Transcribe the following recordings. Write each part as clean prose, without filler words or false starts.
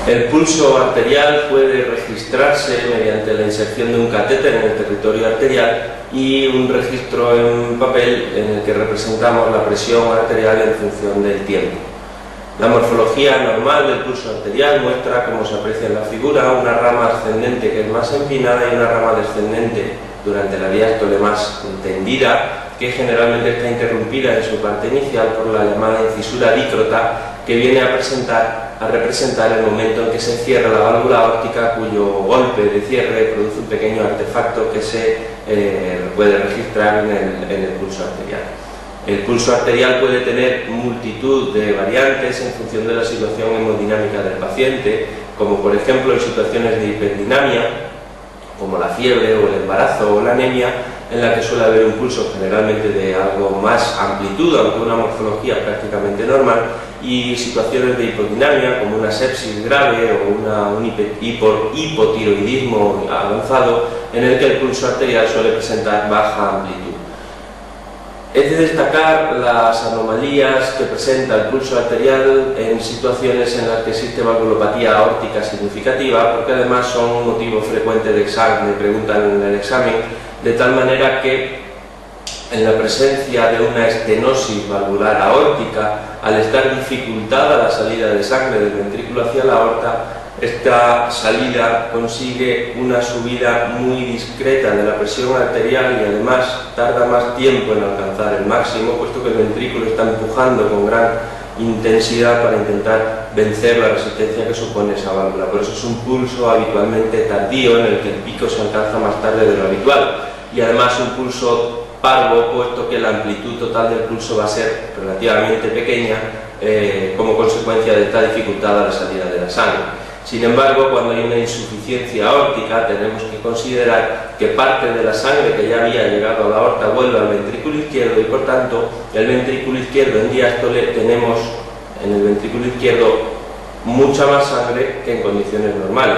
El pulso arterial puede registrarse mediante la inserción de un catéter en el territorio arterial y un registro en papel en el que representamos la presión arterial en función del tiempo. La morfología normal del pulso arterial muestra, como se aprecia en la figura, una rama ascendente que es más empinada y una rama descendente durante la diástole más tendida, que generalmente está interrumpida en su parte inicial por la llamada incisura dícrota, que viene a representar el momento en que se cierra la válvula aórtica, cuyo golpe de cierre produce un pequeño artefacto que se puede registrar en el pulso arterial. El pulso arterial puede tener multitud de variantes en función de la situación hemodinámica del paciente, como por ejemplo en situaciones de hiperdinamia, como la fiebre o el embarazo o la anemia, en la que suele haber un pulso generalmente de algo más amplitud, aunque una morfología prácticamente normal, y situaciones de hipodinamia, como una sepsis grave o un hipotiroidismo avanzado, en el que el pulso arterial suele presentar baja amplitud. Es de destacar las anomalías que presenta el pulso arterial en situaciones en las que existe valvulopatía aórtica significativa, porque además son un motivo frecuente de examen, de pregunta en el examen, de tal manera que en la presencia de una estenosis valvular aórtica, al estar dificultada la salida de sangre del ventrículo hacia la aorta, esta salida consigue una subida muy discreta de la presión arterial y además tarda más tiempo en alcanzar el máximo, puesto que el ventrículo está empujando con gran intensidad para intentar vencer la resistencia que supone esa válvula. Por eso es un pulso habitualmente tardío, en el que el pico se alcanza más tarde de lo habitual, y además un pulso parvo, puesto que la amplitud total del pulso va a ser relativamente pequeña como consecuencia de esta dificultad la salida de la sangre. Sin embargo, cuando hay una insuficiencia aórtica, tenemos que considerar que parte de la sangre que ya había llegado a la aorta vuelve al ventrículo izquierdo y, por tanto, el ventrículo izquierdo en diástole tenemos en el ventrículo izquierdo mucha más sangre que en condiciones normales,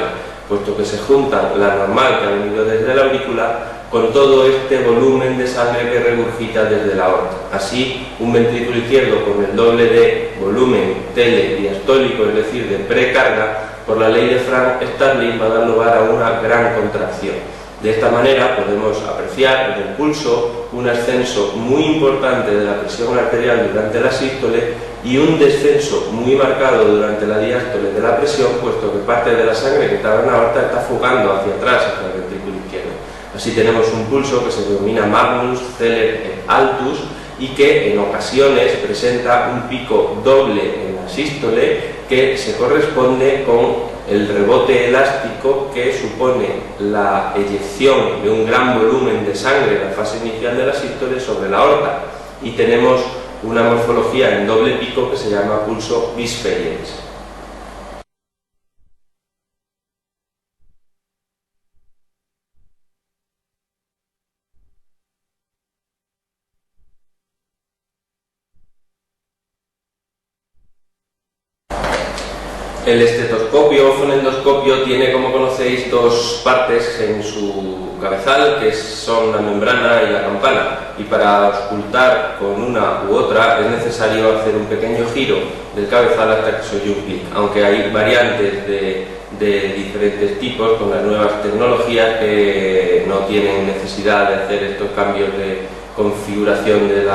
puesto que se junta la normal que ha venido desde la aurícula con todo este volumen de sangre que regurgita desde la aorta. Así, un ventrículo izquierdo con el doble de volumen telediastólico, es decir, de precarga, por la ley de Frank-Starling va a dar lugar a una gran contracción. De esta manera podemos apreciar en el pulso un ascenso muy importante de la presión arterial durante la sístole y un descenso muy marcado durante la diástole de la presión, puesto que parte de la sangre que estaba en la aorta está fugando hacia atrás, hacia el ventrículo izquierdo. Así tenemos un pulso que se denomina magnus celer et altus y que en ocasiones presenta un pico doble en la sístole que se corresponde con el rebote elástico que supone la eyección de un gran volumen de sangre en la fase inicial de la sístole sobre la aorta, y tenemos una morfología en doble pico que se llama pulso bisperiens. El estetoscopio o fonendoscopio tiene, como conocéis, dos partes en su cabezal, que son la membrana y la campana, y para auscultar con una u otra es necesario hacer un pequeño giro del cabezal hasta que se oye un clic, aunque hay variantes de diferentes tipos con las nuevas tecnologías que no tienen necesidad de hacer estos cambios de configuración del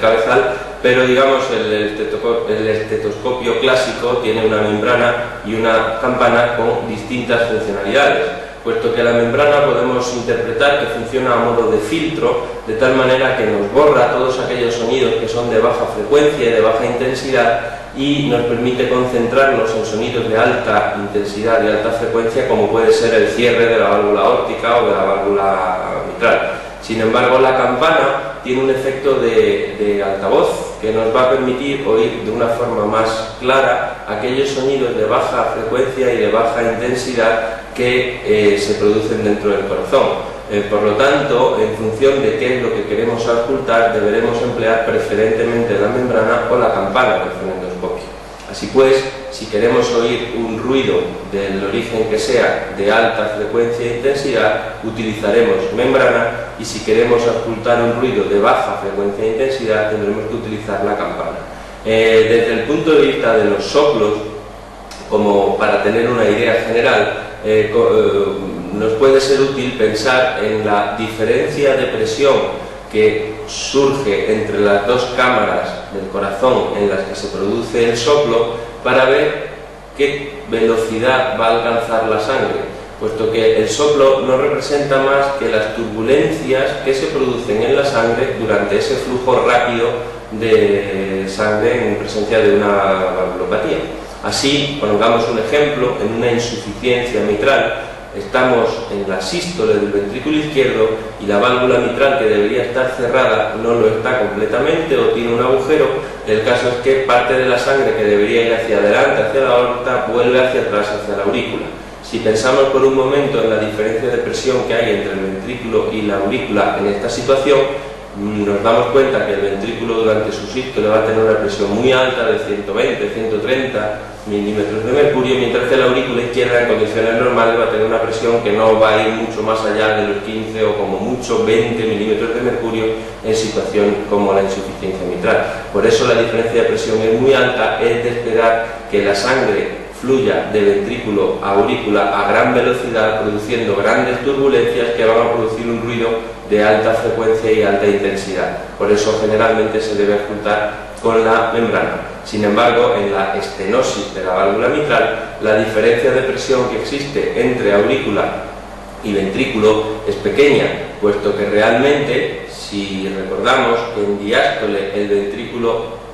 cabezal, pero digamos el estetoscopio clásico tiene una membrana y una campana con distintas funcionalidades, puesto que la membrana podemos interpretar que funciona a modo de filtro, de tal manera que nos borra todos aquellos sonidos que son de baja frecuencia y de baja intensidad, y nos permite concentrarnos en sonidos de alta intensidad y alta frecuencia, como puede ser el cierre de la válvula aórtica o de la válvula mitral. Sin embargo, la campana tiene un efecto de altavoz que nos va a permitir oír de una forma más clara aquellos sonidos de baja frecuencia y de baja intensidad que se producen dentro del corazón. Por lo tanto, en función de qué es lo que queremos auscultar, deberemos emplear preferentemente la membrana o la campana del fonendoscopio. Así pues, si queremos oír un ruido del origen que sea de alta frecuencia e intensidad, utilizaremos membrana, y si queremos auscultar un ruido de baja frecuencia e intensidad, tendremos que utilizar la campana. Desde el punto de vista de los soplos, como para tener una idea general, nos puede ser útil pensar en la diferencia de presión que surge entre las dos cámaras del corazón en las que se produce el soplo, para ver qué velocidad va a alcanzar la sangre, puesto que el soplo no representa más que las turbulencias que se producen en la sangre durante ese flujo rápido de sangre en presencia de una valvulopatía. Así, pongamos un ejemplo, en una insuficiencia mitral, estamos en la sístole del ventrículo izquierdo y la válvula mitral, que debería estar cerrada, no lo está completamente o tiene un agujero. El caso es que parte de la sangre que debería ir hacia adelante, hacia la aorta, vuelve hacia atrás, hacia la aurícula. Si pensamos por un momento en la diferencia de presión que hay entre el ventrículo y la aurícula en esta situación, nos damos cuenta que el ventrículo durante su sístole va a tener una presión muy alta de 120, 130 milímetros de mercurio, mientras que la aurícula izquierda en condiciones normales va a tener una presión que no va a ir mucho más allá de los 15 o como mucho 20 milímetros de mercurio en situación como la insuficiencia mitral. Por eso la diferencia de presión es muy alta, es de esperar que la sangre fluya de ventrículo a aurícula a gran velocidad, produciendo grandes turbulencias que van a producir un ruido de alta frecuencia y alta intensidad. Por eso generalmente se debe ocultar con la membrana. Sin embargo, en la estenosis de la válvula mitral, la diferencia de presión que existe entre aurícula y ventrículo es pequeña, puesto que realmente, si recordamos que en diástole el ventrículo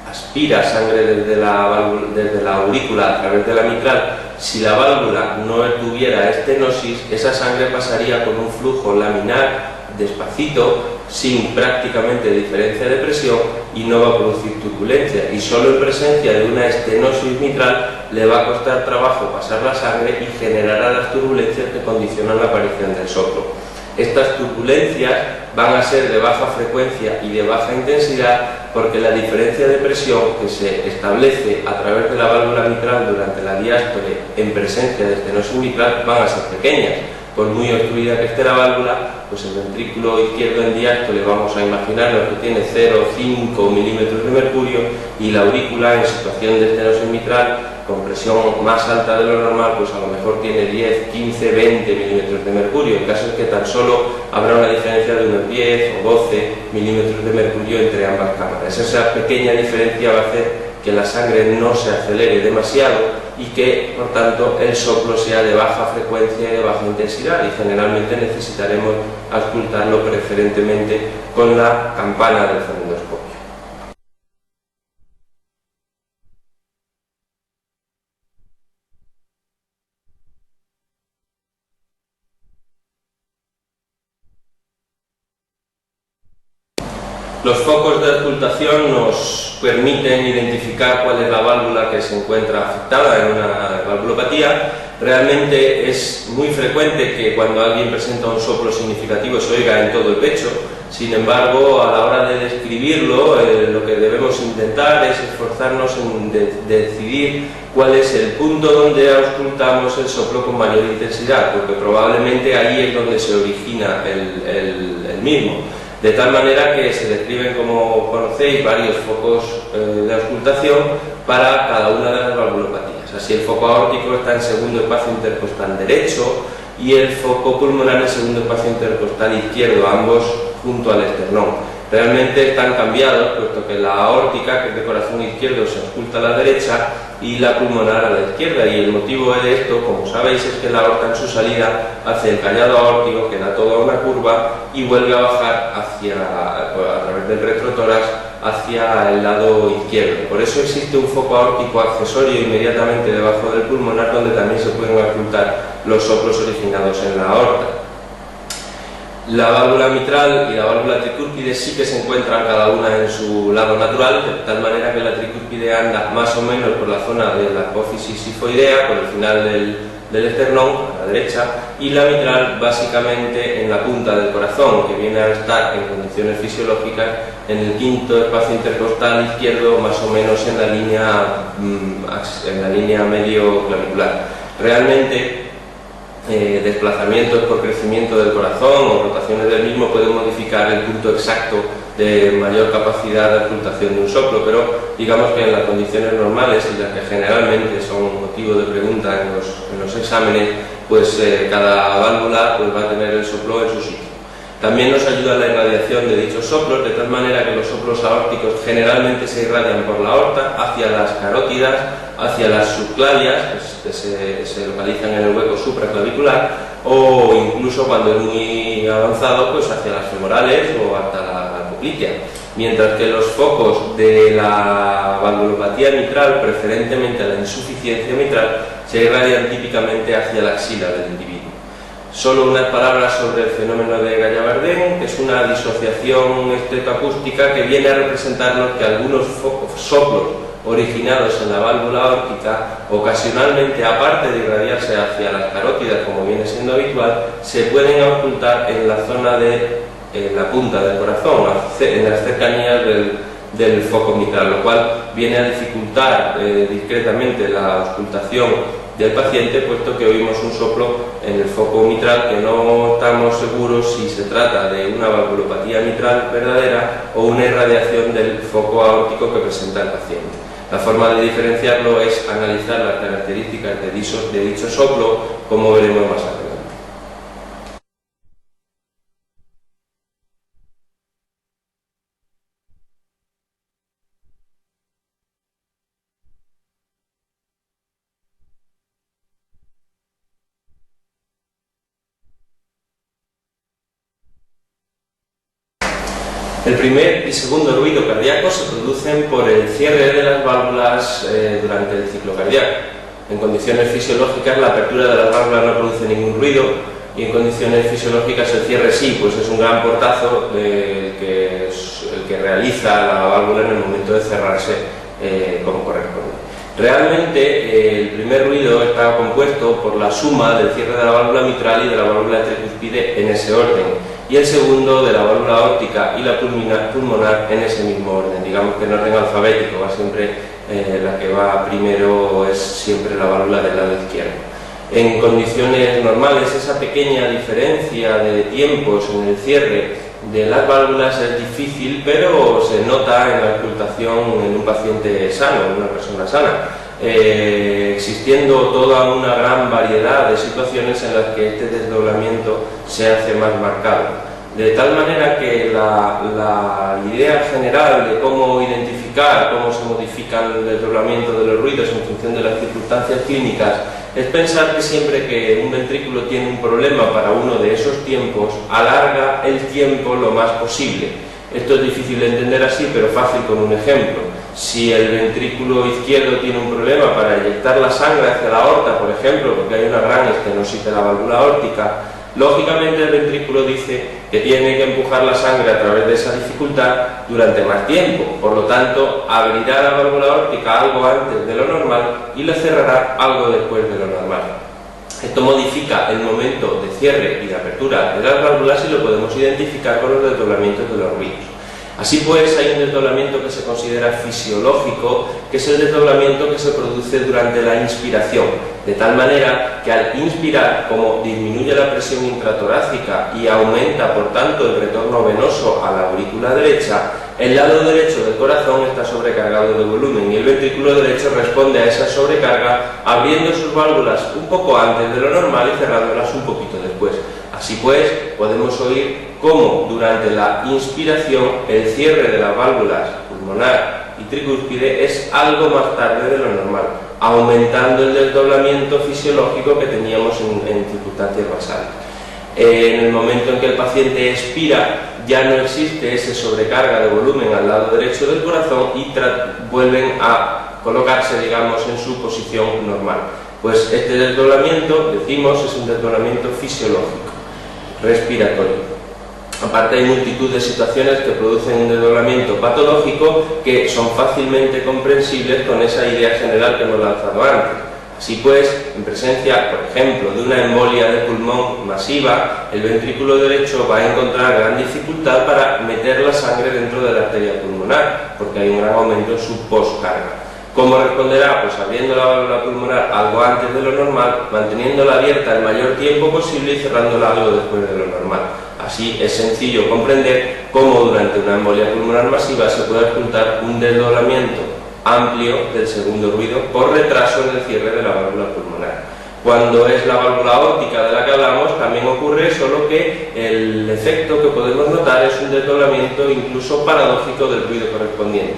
aspira sangre desde la aurícula a través de la mitral, si la válvula no tuviera estenosis, esa sangre pasaría con un flujo laminar despacito, sin prácticamente diferencia de presión, y no va a producir turbulencia, y solo en presencia de una estenosis mitral le va a costar trabajo pasar la sangre y generará las turbulencias que condicionan la aparición del soplo. Estas turbulencias van a ser de baja frecuencia y de baja intensidad, porque la diferencia de presión que se establece a través de la válvula mitral durante la diástole en presencia de estenosis mitral van a ser pequeñas. Por muy obstruida que esté la válvula, pues el ventrículo izquierdo en diástole vamos a imaginarnos que tiene 0,5 milímetros de mercurio, y la aurícula en situación de estenosis mitral con presión más alta de lo normal, pues a lo mejor tiene 10, 15, 20 milímetros de mercurio. El caso es que tan solo habrá una diferencia de unos 10 o 12 milímetros de mercurio entre ambas cámaras. Esa pequeña diferencia va a hacer que la sangre no se acelere demasiado y que, por tanto, el soplo sea de baja frecuencia y de baja intensidad, y generalmente necesitaremos auscultarlo preferentemente con la campana del fonendoscopio. Los focos de auscultación nos permiten identificar cuál es la válvula que se encuentra afectada en una valvulopatía. Realmente es muy frecuente que cuando alguien presenta un soplo significativo se oiga en todo el pecho. Sin embargo, a la hora de describirlo, lo que debemos intentar es esforzarnos en decidir cuál es el punto donde auscultamos el soplo con mayor intensidad, porque probablemente ahí es donde se origina el mismo. De tal manera que se describen, como conocéis, varios focos de auscultación para cada una de las valvulopatías. Así, el foco aórtico está en segundo espacio intercostal derecho y el foco pulmonar en segundo espacio intercostal izquierdo, ambos junto al esternón. Realmente están cambiados, puesto que la aórtica, que es de corazón izquierdo, se ausculta a la derecha y la pulmonar a la izquierda, y el motivo de esto, como sabéis, es que la aorta en su salida hace el callado aórtico, que da toda una curva y vuelve a bajar a través del retrotórax hacia el lado izquierdo. Por eso existe un foco aórtico accesorio inmediatamente debajo del pulmonar, donde también se pueden auscultar los soplos originados en la aorta. La válvula mitral y la válvula tricúrpide sí que se encuentran cada una en su lado natural, de tal manera que la tricúrpide anda más o menos por la zona de la apófisis sifoidea, por el final del esternón, a la derecha, y la mitral básicamente en la punta del corazón, que viene a estar en condiciones fisiológicas en el quinto espacio intercostal izquierdo, más o menos en la línea medio clavicular. Realmente, desplazamientos por crecimiento del corazón o rotaciones del mismo pueden modificar el punto exacto de mayor capacidad de ocultación de un soplo, pero digamos que en las condiciones normales, y las que generalmente son motivo de pregunta en los exámenes, pues cada válvula pues, va a tener el soplo en su sitio. También nos ayuda la irradiación de dichos soplos, de tal manera que los soplos aórticos generalmente se irradian por la aorta hacia las carótidas, hacia las subclavias, que se localizan en el hueco supraclavicular, o incluso cuando es muy avanzado, pues hacia las femorales o hasta la poplitea. Mientras que los focos de la valvulopatía mitral, preferentemente la insuficiencia mitral, se irradian típicamente hacia la axila del individuo. Solo unas palabras sobre el fenómeno de Gallavardin, que es una disociación estetoacústica que viene a representarnos que algunos soplos originados en la válvula aórtica, ocasionalmente, aparte de irradiarse hacia las carótidas, como viene siendo habitual, se pueden ocultar en la zona de la punta del corazón, en las cercanías del foco mitral, lo cual viene a dificultar discretamente la auscultación del paciente, puesto que oímos un soplo en el foco mitral que no estamos seguros si se trata de una valvulopatía mitral verdadera o una irradiación del foco aórtico que presenta el paciente. La forma de diferenciarlo es analizar las características de dicho soplo, como veremos más adelante. El primer y segundo ruido cardíaco se producen por el cierre de las válvulas durante el ciclo cardíaco. En condiciones fisiológicas la apertura de las válvulas no produce ningún ruido y en condiciones fisiológicas el cierre sí, pues es un gran portazo el que realiza la válvula en el momento de cerrarse como corresponde. Realmente el primer ruido está compuesto por la suma del cierre de la válvula mitral y de la válvula tricúspide en ese orden, y el segundo de la válvula aórtica y la pulmonar en ese mismo orden. Digamos que en orden alfabético va siempre, la que va primero es siempre la válvula del lado izquierdo. En condiciones normales esa pequeña diferencia de tiempos en el cierre de las válvulas es difícil, pero se nota en la ocultación en un paciente sano, en una persona sana, existiendo toda una gran variedad de situaciones en las que este desdoblamiento se hace más marcado. De tal manera que la idea general de cómo identificar, cómo se modifica el desdoblamiento de los ruidos en función de las circunstancias clínicas, es pensar que siempre que un ventrículo tiene un problema para uno de esos tiempos, alarga el tiempo lo más posible. Esto es difícil de entender así, pero fácil con un ejemplo. Si el ventrículo izquierdo tiene un problema para inyectar la sangre hacia la aorta, por ejemplo, porque hay una gran estenosis de la válvula aórtica, lógicamente el ventrículo dice que tiene que empujar la sangre a través de esa dificultad durante más tiempo. Por lo tanto, abrirá la válvula aórtica algo antes de lo normal y la cerrará algo después de lo normal. Esto modifica el momento de cierre y de apertura de las válvulas y lo podemos identificar con los desdoblamientos de los ruidos. Así pues, hay un desdoblamiento que se considera fisiológico, que es el desdoblamiento que se produce durante la inspiración, de tal manera que al inspirar, como disminuye la presión intratorácica y aumenta por tanto el retorno venoso a la aurícula derecha, el lado derecho del corazón está sobrecargado de volumen y el ventrículo derecho responde a esa sobrecarga abriendo sus válvulas un poco antes de lo normal y cerrándolas un poquito después. Así pues, podemos oír cómo durante la inspiración el cierre de las válvulas pulmonar y tricúspide es algo más tarde de lo normal, aumentando el desdoblamiento fisiológico que teníamos en circunstancias basales. En el momento en que el paciente expira, ya no existe esa sobrecarga de volumen al lado derecho del corazón y vuelven a colocarse, digamos, en su posición normal. Pues este desdoblamiento, decimos, es un desdoblamiento fisiológico, respiratorio. Aparte hay multitud de situaciones que producen un desdoblamiento patológico que son fácilmente comprensibles con esa idea general que hemos lanzado antes. Así pues, en presencia, por ejemplo, de una embolia de pulmón masiva, el ventrículo derecho va a encontrar gran dificultad para meter la sangre dentro de la arteria pulmonar, porque hay un gran aumento en su postcarga. ¿Cómo responderá? Pues abriendo la válvula pulmonar algo antes de lo normal, manteniéndola abierta el mayor tiempo posible y cerrándola algo después de lo normal. Así es sencillo comprender cómo durante una embolia pulmonar masiva se puede ocultar un desdoblamiento amplio del segundo ruido por retraso en el cierre de la válvula pulmonar. Cuando es la válvula aórtica de la que hablamos, también ocurre, solo que el efecto que podemos notar es un desdoblamiento incluso paradójico del ruido correspondiente.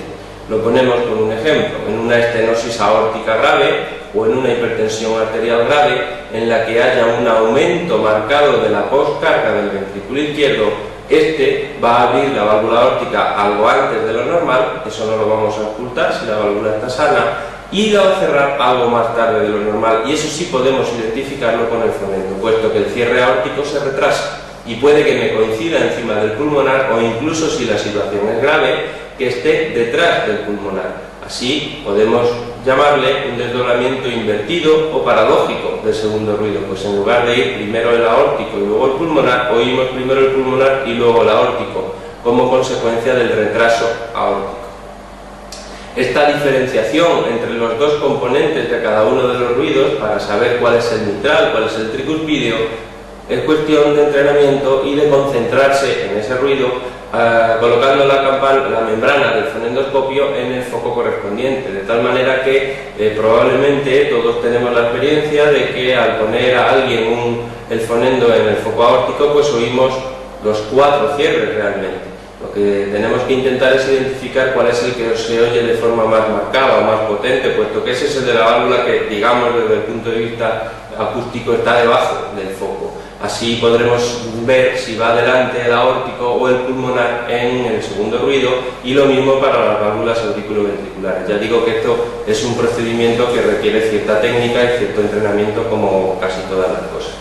Lo ponemos con un ejemplo: en una estenosis aórtica grave o en una hipertensión arterial grave, en la que haya un aumento marcado de la postcarga del ventrículo izquierdo, este va a abrir la válvula aórtica algo antes de lo normal, eso no lo vamos a ocultar si la válvula está sana, y la va a cerrar algo más tarde de lo normal, y eso sí podemos identificarlo con el fonendo, puesto que el cierre aórtico se retrasa y puede que me coincida encima del pulmonar, o incluso, si la situación es grave, que esté detrás del pulmonar. Así podemos llamarle un desdoblamiento invertido o paradójico del segundo ruido, pues en lugar de ir primero el aórtico y luego el pulmonar, oímos primero el pulmonar y luego el aórtico, como consecuencia del retraso aórtico. Esta diferenciación entre los dos componentes de cada uno de los ruidos, para saber cuál es el mitral, cuál es el tricuspideo, es cuestión de entrenamiento y de concentrarse en ese ruido, colocando la membrana del fonendoscopio en el foco correspondiente, de tal manera que probablemente todos tenemos la experiencia de que al poner a alguien el fonendo en el foco aórtico, pues oímos los 4 cierres realmente. Lo que tenemos que intentar es identificar cuál es el que se oye de forma más marcada o más potente, puesto que ese es el de la válvula que, digamos, desde el punto de vista acústico está debajo del foco. Así podremos ver si va delante el aórtico o el pulmonar en el segundo ruido, y lo mismo para las válvulas auriculoventriculares. Ya digo que esto es un procedimiento que requiere cierta técnica y cierto entrenamiento, como casi todas las cosas.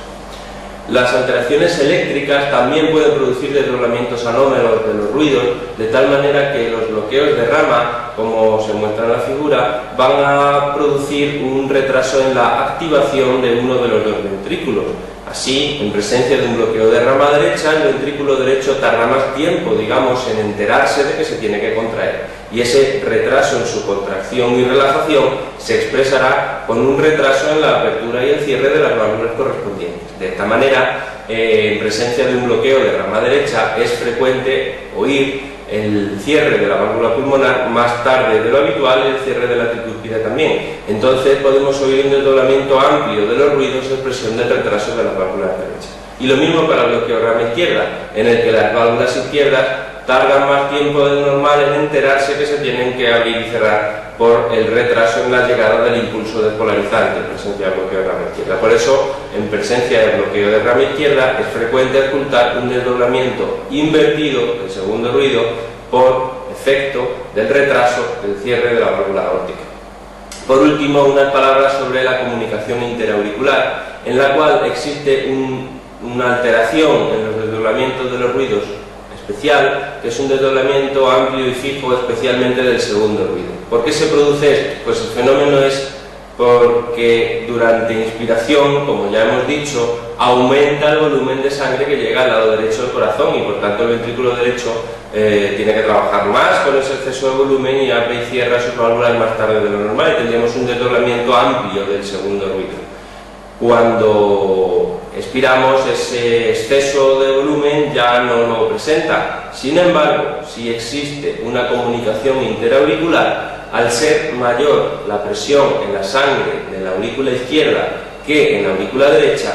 Las alteraciones eléctricas también pueden producir desdoblamientos anómalos de los ruidos, de tal manera que los bloqueos de rama, como se muestra en la figura, van a producir un retraso en la activación de uno de los dos ventrículos. Así, en presencia de un bloqueo de rama derecha, el ventrículo derecho tarda más tiempo, digamos, en enterarse de que se tiene que contraer, y ese retraso en su contracción y relajación se expresará con un retraso en la apertura y el cierre de las válvulas correspondientes. De esta manera, en presencia de un bloqueo de rama derecha, es frecuente oír el cierre de la válvula pulmonar más tarde de lo habitual y el cierre de la tricuspide también. Entonces podemos oír un desdoblamiento amplio de los ruidos en expresión del retraso de las válvulas derechas. Y lo mismo para el bloqueo de rama izquierda, en el que las válvulas izquierdas tardan más tiempo del normal en enterarse que se tienen que abrir y cerrar por el retraso en la llegada del impulso despolarizante en presencia del bloqueo de rama izquierda. Por eso, en presencia del bloqueo de rama izquierda, es frecuente ocultar un desdoblamiento invertido del segundo ruido por efecto del retraso del cierre de la válvula aórtica. Por último, unas palabras sobre la comunicación interauricular, en la cual existe una alteración en los desdoblamientos de los ruidos especial, que es un desdoblamiento amplio y fijo, especialmente del segundo ruido. ¿Por qué se produce esto? Pues el fenómeno es porque durante inspiración, como ya hemos dicho, aumenta el volumen de sangre que llega al lado derecho del corazón, y por tanto el ventrículo derecho tiene que trabajar más con ese exceso de volumen y abre y cierra sus válvulas más tarde de lo normal, y tendríamos un desdoblamiento amplio del segundo ruido. Cuando expiramos, ese exceso de volumen ya no lo presenta. Sin embargo, si existe una comunicación interauricular, al ser mayor la presión en la sangre de la aurícula izquierda que en la aurícula derecha,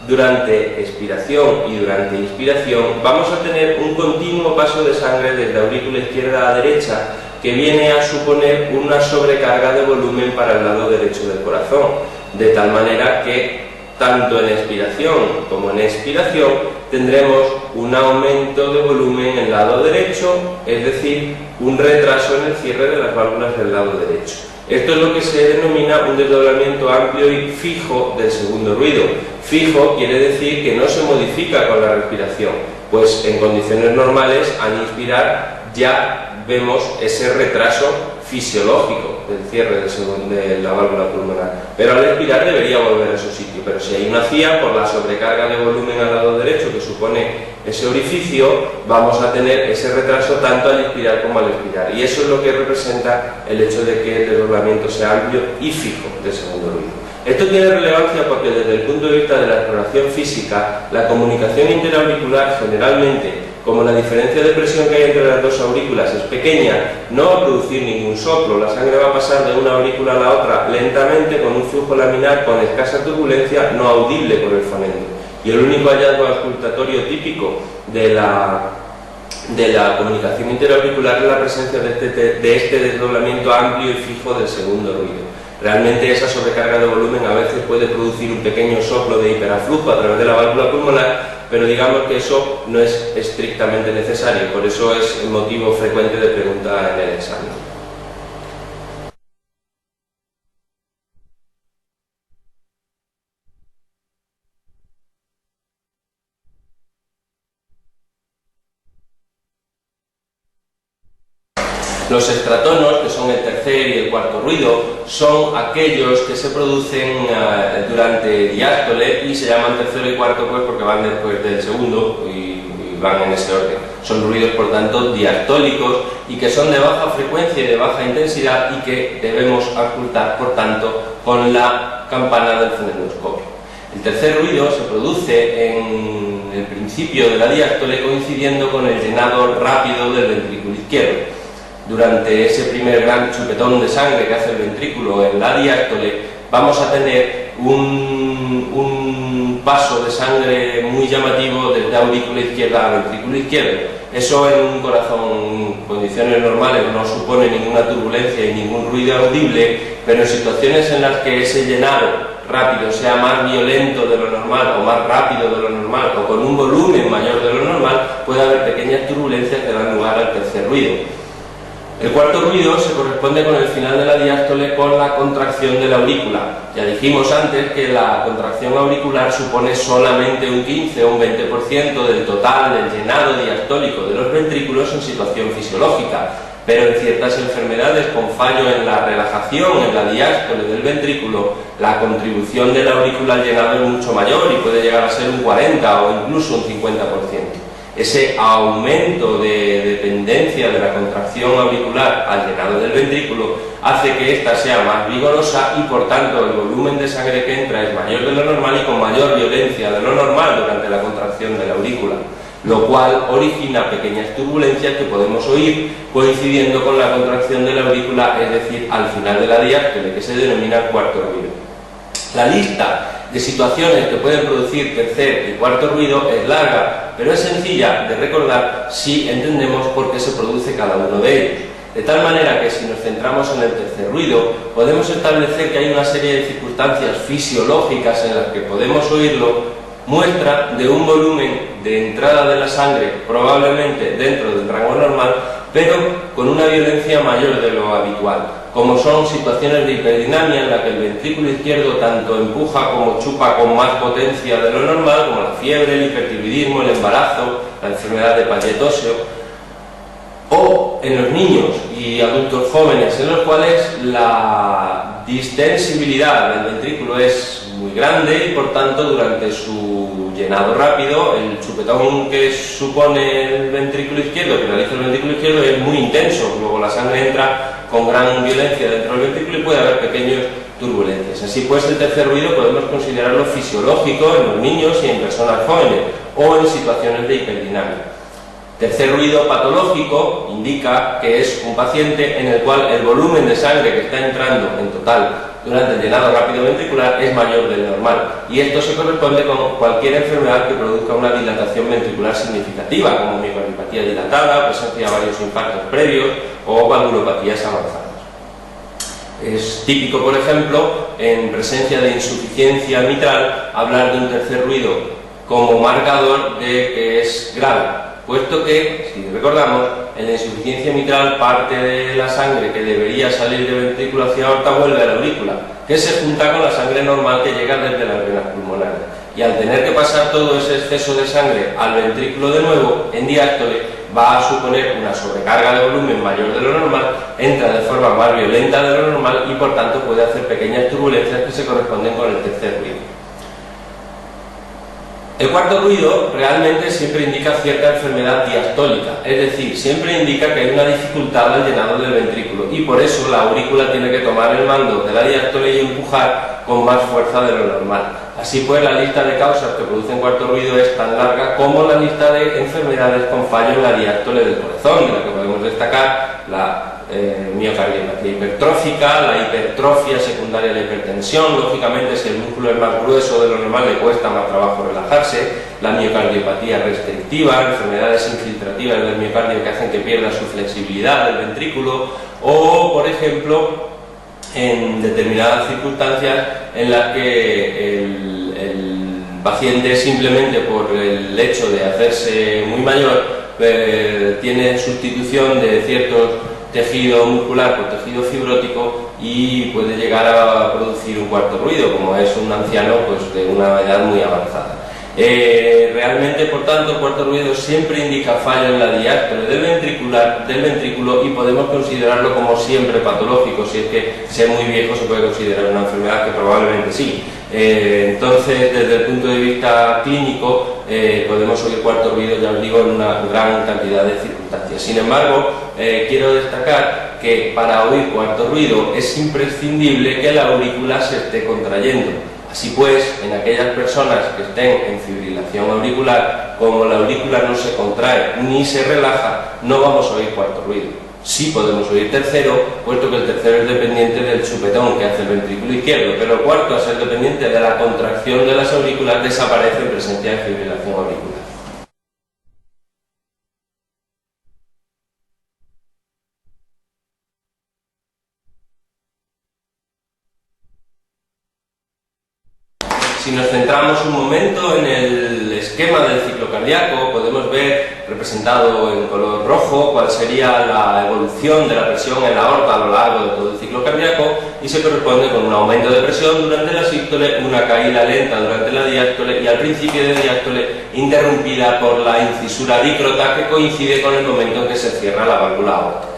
durante expiración y durante inspiración vamos a tener un continuo paso de sangre desde la aurícula izquierda a derecha, que viene a suponer una sobrecarga de volumen para el lado derecho del corazón, de tal manera que tanto en expiración como en expiración tendremos un aumento de volumen en el lado derecho, es decir, un retraso en el cierre de las válvulas del lado derecho. Esto es lo que se denomina un desdoblamiento amplio y fijo del segundo ruido. Fijo quiere decir que no se modifica con la respiración, pues en condiciones normales, al inspirar, ya vemos ese retraso fisiológico del cierre de la válvula pulmonar, pero al expirar debería volver a su sitio. Pero si hay una CIA, por la sobrecarga de volumen al lado derecho que supone ese orificio, vamos a tener ese retraso tanto al inspirar como al expirar, y eso es lo que representa el hecho de que el desdoblamiento sea amplio y fijo del segundo ruido. Esto tiene relevancia porque desde el punto de vista de la exploración física, la comunicación interauricular generalmente, como la diferencia de presión que hay entre las dos aurículas es pequeña, no va a producir ningún soplo. La sangre va a pasar de una aurícula a la otra lentamente con un flujo laminar con escasa turbulencia no audible por el fonendo. Y el único hallazgo auscultatorio típico de la comunicación interauricular es la presencia de este desdoblamiento amplio y fijo del segundo ruido. Realmente esa sobrecarga de volumen a veces puede producir un pequeño soplo de hiperaflujo a través de la válvula pulmonar, pero digamos que eso no es estrictamente necesario, por eso es el motivo frecuente de pregunta en el examen. Los extratonos, que son el tercer y el cuarto ruido, son aquellos que se producen durante diástole y se llaman tercero y cuarto pues porque van después del segundo y van en ese orden. Son ruidos, por tanto, diastólicos y que son de baja frecuencia y de baja intensidad y que debemos auscultar, por tanto, con la campana del fonendoscopio. El tercer ruido se produce en el principio de la diástole coincidiendo con el llenado rápido del ventrículo izquierdo. Durante ese primer gran chupetón de sangre que hace el ventrículo en la diástole, vamos a tener un paso de sangre muy llamativo desde aurícula izquierda a ventrículo izquierdo. Eso en un corazón en condiciones normales no supone ninguna turbulencia y ningún ruido audible, pero en situaciones en las que ese llenado rápido sea más violento de lo normal o más rápido de lo normal o con un volumen mayor de lo normal, puede haber pequeñas turbulencias que dan lugar al tercer ruido. El cuarto ruido se corresponde con el final de la diástole con la contracción de la aurícula. Ya dijimos antes que la contracción auricular supone solamente un 15 o un 20% del total del llenado diastólico de los ventrículos en situación fisiológica, pero en ciertas enfermedades con fallo en la relajación, en la diástole del ventrículo, la contribución de la aurícula al llenado es mucho mayor y puede llegar a ser un 40 o incluso un 50%. Ese aumento de dependencia de la contracción auricular al llenado del ventrículo hace que ésta sea más vigorosa y por tanto el volumen de sangre que entra es mayor de lo normal y con mayor violencia de lo normal durante la contracción de la aurícula, lo cual origina pequeñas turbulencias que podemos oír coincidiendo con la contracción de la aurícula, es decir, al final de la diástole, que se denomina cuarto ruido. La lista de situaciones que pueden producir tercer y cuarto ruido es larga, pero es sencilla de recordar si entendemos por qué se produce cada uno de ellos. De tal manera que si nos centramos en el tercer ruido, podemos establecer que hay una serie de circunstancias fisiológicas en las que podemos oírlo, muestra de un volumen de entrada de la sangre probablemente dentro del rango normal, pero con una violencia mayor de lo habitual, como son situaciones de hiperdinamia en la que el ventrículo izquierdo tanto empuja como chupa con más potencia de lo normal, como la fiebre, el hipertiroidismo, el embarazo, la enfermedad de Paget óseo, o en los niños y adultos jóvenes en los cuales la distensibilidad del ventrículo es muy grande y por tanto durante su llenado rápido el chupetón que supone el ventrículo izquierdo, que realiza el ventrículo izquierdo, es muy intenso. Luego la sangre entra con gran violencia dentro del ventrículo y puede haber pequeñas turbulencias. Así pues, el tercer ruido podemos considerarlo fisiológico en los niños y en personas jóvenes o en situaciones de hiperdinamia. Tercer ruido patológico indica que es un paciente en el cual el volumen de sangre que está entrando en total durante el llenado rápido ventricular es mayor del normal, y esto se corresponde con cualquier enfermedad que produzca una dilatación ventricular significativa, como miocardiopatía dilatada, presencia de varios infartos previos o valvulopatías avanzadas. Es típico, por ejemplo, en presencia de insuficiencia mitral, hablar de un tercer ruido como marcador de que es grave, puesto que, si recordamos, en la insuficiencia mitral parte de la sangre que debería salir del ventrículo hacia aorta vuelve a la aurícula, que se junta con la sangre normal que llega desde las venas pulmonares. Y al tener que pasar todo ese exceso de sangre al ventrículo de nuevo, en diástole, va a suponer una sobrecarga de volumen mayor de lo normal, entra de forma más violenta de lo normal y por tanto puede hacer pequeñas turbulencias que se corresponden con el tercer ruido. El cuarto ruido realmente siempre indica cierta enfermedad diastólica, es decir, siempre indica que hay una dificultad al llenado del ventrículo y por eso la aurícula tiene que tomar el mando de la diástole y empujar con más fuerza de lo normal. Así pues, la lista de causas que producen cuarto ruido es tan larga como la lista de enfermedades con fallo en la diástole del corazón, de la que podemos destacar la miocardiopatía hipertrófica, la hipertrofia secundaria a la hipertensión. Lógicamente, si el músculo es más grueso de lo normal, le cuesta más trabajo relajarse, la miocardiopatía restrictiva, enfermedades infiltrativas del miocardio que hacen que pierda su flexibilidad del ventrículo, o, por ejemplo, en determinadas circunstancias en las que el paciente, simplemente por el hecho de hacerse muy mayor, tiene sustitución de ciertos tejido muscular por tejido fibrótico y puede llegar a producir un cuarto ruido, como es un anciano pues, de una edad muy avanzada. Realmente, por tanto, el cuarto ruido siempre indica fallo en la diástole del ventrículo y podemos considerarlo como siempre patológico. Si es que ser muy viejo se puede considerar una enfermedad, que probablemente sí. Entonces, desde el punto de vista clínico, podemos oír cuarto ruido, ya os digo, en una gran cantidad de circunstancias. Sin embargo, quiero destacar que para oír cuarto ruido es imprescindible que la aurícula se esté contrayendo. Así pues, en aquellas personas que estén en fibrilación auricular, como la aurícula no se contrae ni se relaja, no vamos a oír cuarto ruido. Sí podemos oír tercero, puesto que el tercero es dependiente del chupetón que hace el ventrículo izquierdo, pero el cuarto, al ser dependiente de la contracción de las aurículas, desaparece en presencia de fibrilación auricular. Si nos centramos un momento en el esquema del ciclo cardíaco, podemos ver representado en color rojo cuál sería la evolución de la presión en la aorta a lo largo de todo el ciclo cardíaco, y se corresponde con un aumento de presión durante la sístole, una caída lenta durante la diástole y al principio de diástole interrumpida por la incisura dícrota, que coincide con el momento en que se cierra la válvula aórtica.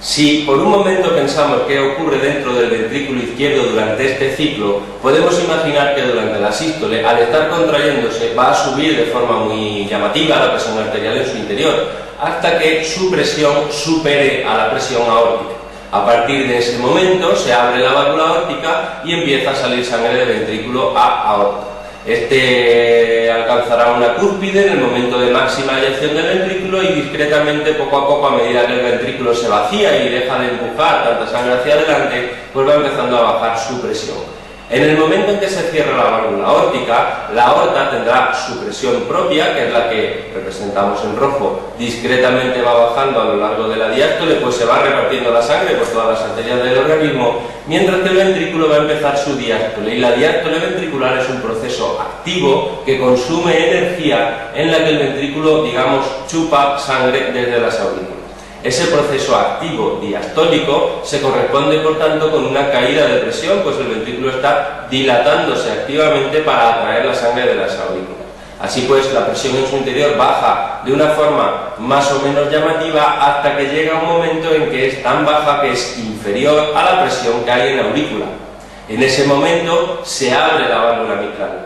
Si por un momento pensamos qué ocurre dentro del ventrículo izquierdo durante este ciclo, podemos imaginar que durante la sístole, al estar contrayéndose, va a subir de forma muy llamativa la presión arterial en su interior, hasta que su presión supere a la presión aórtica. A partir de ese momento se abre la válvula aórtica y empieza a salir sangre del ventrículo a aorta. Este alcanzará una cúspide en el momento de máxima eyección del ventrículo y discretamente, poco a poco, a medida que el ventrículo se vacía y deja de empujar tanta sangre hacia adelante, pues va empezando a bajar su presión. En el momento en que se cierra la válvula aórtica, la aorta tendrá su presión propia, que es la que representamos en rojo, discretamente va bajando a lo largo de la diástole, pues se va repartiendo la sangre por todas las arterias del organismo, mientras que el ventrículo va a empezar su diástole. Y la diástole ventricular es un proceso activo que consume energía, en la que el ventrículo, digamos, chupa sangre desde las aurículas. Ese proceso activo diastólico se corresponde, por tanto, con una caída de presión, pues el ventrículo está dilatándose activamente para atraer la sangre de las aurículas. Así pues, la presión en su interior baja de una forma más o menos llamativa hasta que llega un momento en que es tan baja que es inferior a la presión que hay en la aurícula. En ese momento se abre la válvula mitral.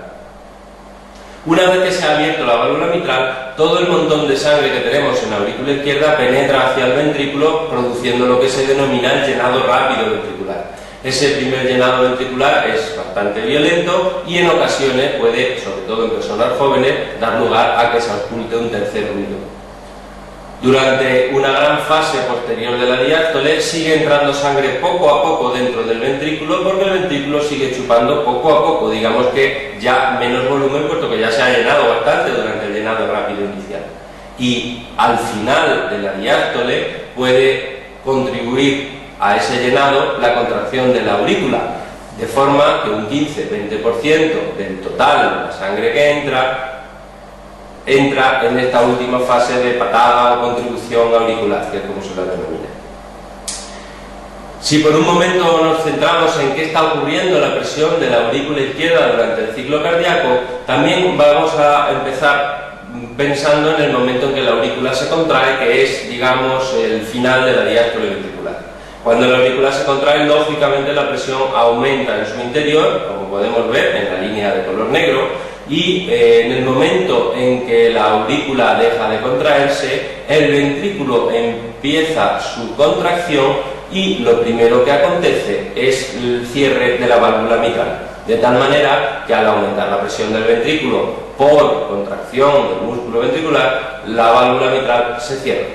Una vez que se ha abierto la válvula mitral, todo el montón de sangre que tenemos en la aurícula izquierda penetra hacia el ventrículo, produciendo lo que se denomina el llenado rápido ventricular. Ese primer llenado ventricular es bastante violento y en ocasiones puede, sobre todo en personas jóvenes, dar lugar a que se ausculte un tercer ruido. Durante una gran fase posterior de la diástole sigue entrando sangre poco a poco dentro del ventrículo, porque el ventrículo sigue chupando poco a poco, digamos que ya menos volumen, puesto que ya se ha llenado bastante durante el llenado rápido inicial. Y al final de la diástole puede contribuir a ese llenado la contracción de la aurícula, de forma que un 15-20% del total de la sangre que entra en esta última fase de patada o contribución auricular, que es como se la denomina. Si por un momento nos centramos en qué está ocurriendo la presión de la aurícula izquierda durante el ciclo cardíaco, también vamos a empezar pensando en el momento en que la aurícula se contrae, que es, digamos, el final de la diástole ventricular. Cuando la aurícula se contrae, lógicamente la presión aumenta en su interior, como podemos ver en la línea de color negro, y en el momento en que la aurícula deja de contraerse, el ventrículo empieza su contracción y lo primero que acontece es el cierre de la válvula mitral, de tal manera que al aumentar la presión del ventrículo por contracción del músculo ventricular, la válvula mitral se cierra.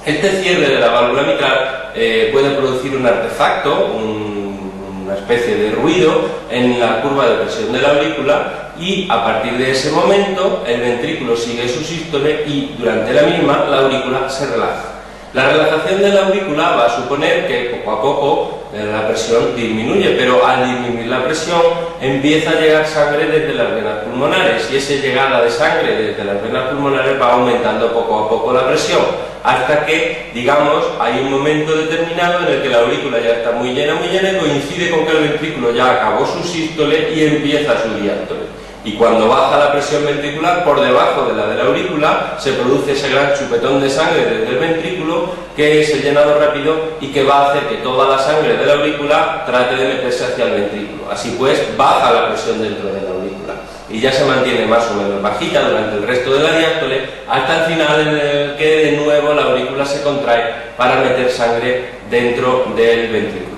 Este cierre de la válvula mitral puede producir un artefacto, una especie de ruido en la curva de presión de la aurícula, y a partir de ese momento el ventrículo sigue su sístole y durante la misma la aurícula se relaja. La relajación de la aurícula va a suponer que poco a poco la presión disminuye, pero al disminuir la presión empieza a llegar sangre desde las venas pulmonares, y esa llegada de sangre desde las venas pulmonares va aumentando poco a poco la presión, hasta que, digamos, hay un momento determinado en el que la aurícula ya está muy llena y coincide con que el ventrículo ya acabó su sístole y empieza su diástole. Y cuando baja la presión ventricular por debajo de la aurícula, se produce ese gran chupetón de sangre desde el ventrículo, que es el llenado rápido y que va a hacer que toda la sangre de la aurícula trate de meterse hacia el ventrículo. Así pues, baja la presión dentro de la aurícula y ya se mantiene más o menos bajita durante el resto de la diástole, hasta el final en el que de nuevo la aurícula se contrae para meter sangre dentro del ventrículo.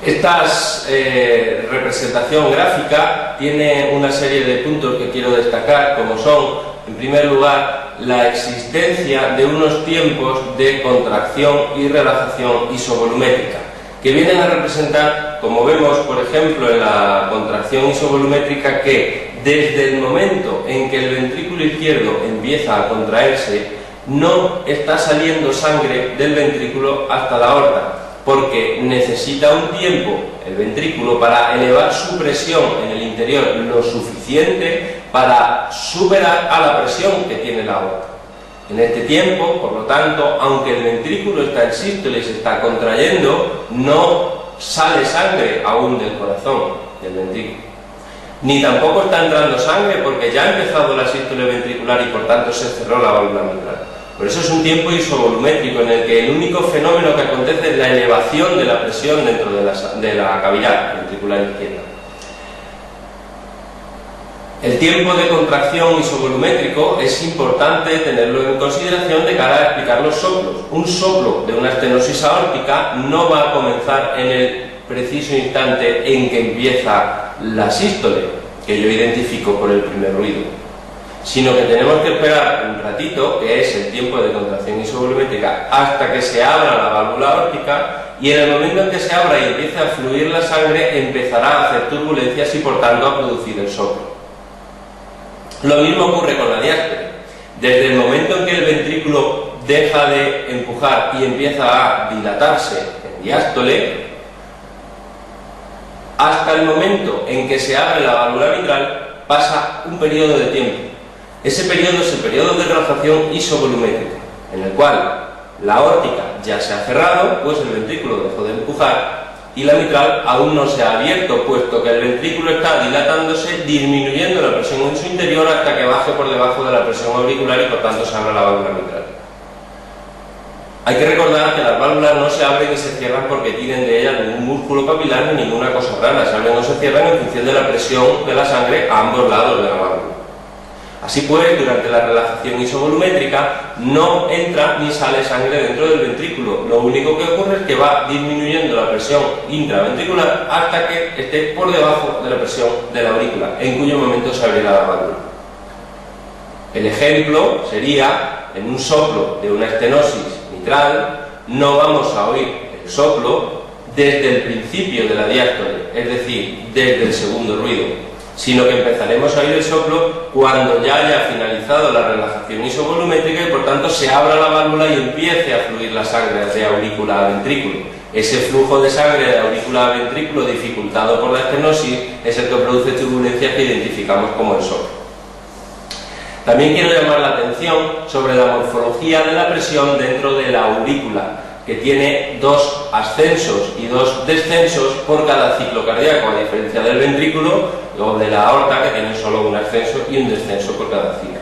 Esta representación gráfica tiene una serie de puntos que quiero destacar, como son, en primer lugar, la existencia de unos tiempos de contracción y relajación isovolumétrica, que vienen a representar, como vemos por ejemplo en la contracción isovolumétrica, que desde el momento en que el ventrículo izquierdo empieza a contraerse, no está saliendo sangre del ventrículo hasta la aorta, porque necesita un tiempo el ventrículo para elevar su presión en el interior lo suficiente para superar a la presión que tiene la aorta. En este tiempo, por lo tanto, aunque el ventrículo está en sístole y se está contrayendo, no sale sangre aún del corazón del ventrículo. Ni tampoco está entrando sangre porque ya ha empezado la sístole ventricular y por tanto se cerró la válvula mitral. Por eso es un tiempo isovolumétrico en el que el único fenómeno que acontece es la elevación de la presión dentro de la cavidad ventricular izquierda. El tiempo de contracción isovolumétrico es importante tenerlo en consideración de cara a explicar los soplos. Un soplo de una estenosis aórtica no va a comenzar en el preciso instante en que empieza la sístole, que yo identifico por el primer ruido, sino que tenemos que esperar un ratito, que es el tiempo de contracción isovolumétrica, hasta que se abra la válvula aórtica, y en el momento en que se abra y empiece a fluir la sangre, empezará a hacer turbulencias y por tanto a producir el soplo. Lo mismo ocurre con la diástole. Desde el momento en que el ventrículo deja de empujar y empieza a dilatarse en diástole, hasta el momento en que se abre la válvula mitral, pasa un periodo de tiempo. Ese periodo es el periodo de relajación isovolumétrica, en el cual la aórtica ya se ha cerrado, pues el ventrículo dejó de empujar, y la mitral aún no se ha abierto, puesto que el ventrículo está dilatándose, disminuyendo la presión en su interior hasta que baje por debajo de la presión auricular y por tanto se abra la válvula mitral. Hay que recordar que las válvulas no se abren y se cierran porque tienen de ellas ningún músculo capilar ni ninguna cosa rara, se abren o se cierran en función de la presión de la sangre a ambos lados de la válvula. Así pues, durante la relajación isovolumétrica no entra ni sale sangre dentro del ventrículo. Lo único que ocurre es que va disminuyendo la presión intraventricular hasta que esté por debajo de la presión de la aurícula, en cuyo momento se abrirá la válvula. El ejemplo sería, en un soplo de una estenosis mitral, no vamos a oír el soplo desde el principio de la diástole, es decir, desde el segundo ruido, sino que empezaremos a oír el soplo cuando ya haya finalizado la relajación isovolumétrica y por tanto se abra la válvula y empiece a fluir la sangre de aurícula a ventrículo. Ese flujo de sangre de aurícula a ventrículo dificultado por la estenosis es el que produce turbulencias que identificamos como el soplo. También quiero llamar la atención sobre la morfología de la presión dentro de la aurícula, que tiene dos ascensos y dos descensos por cada ciclo cardíaco, a diferencia del ventrículo o de la aorta, que tiene solo un ascenso y un descenso por cada ciclo.